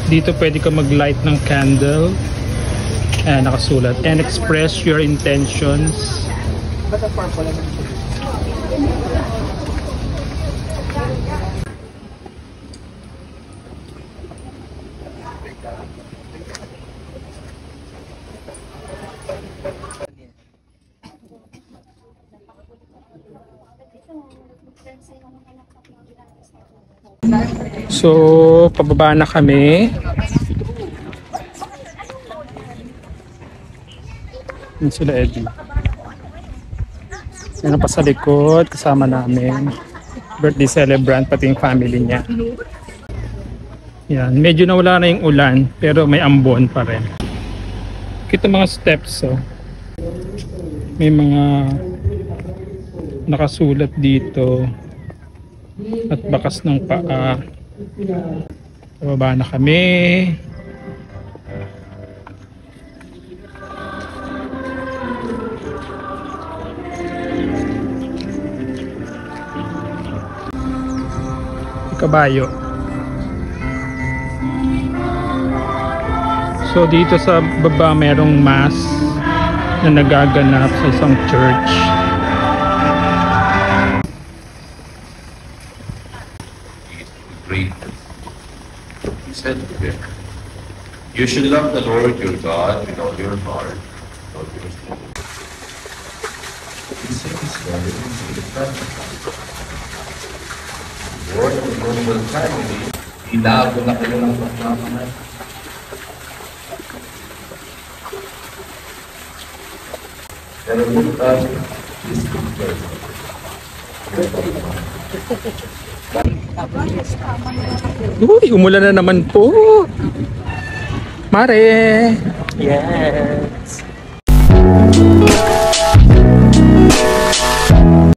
Dito pwede ka mag-light ng candle. Ayan, nakasulat. And express your intentions. Ba't ang purple naman siya? So, pababa na kami. Yun sila Eddie. Yan pa sa likod, kasama namin. Birthday celebrant, pati yung family niya. Yan, medyo nawala na yung ulan, pero may ambon pa rin. Kita mga steps, oh. May mga nakasulat dito. At bakas ng paa. Pababa na kami. Kabayo. So dito sa baba merong mass na nagaganap sa isang church. He said to him, "You should love the Lord your God with all your heart, with all your soul." He said this very Lord, ang normal family, ilago na kayo ng pagmamahal. Pero bukas, is different. Uy, umulan na naman po. Mare. Yes.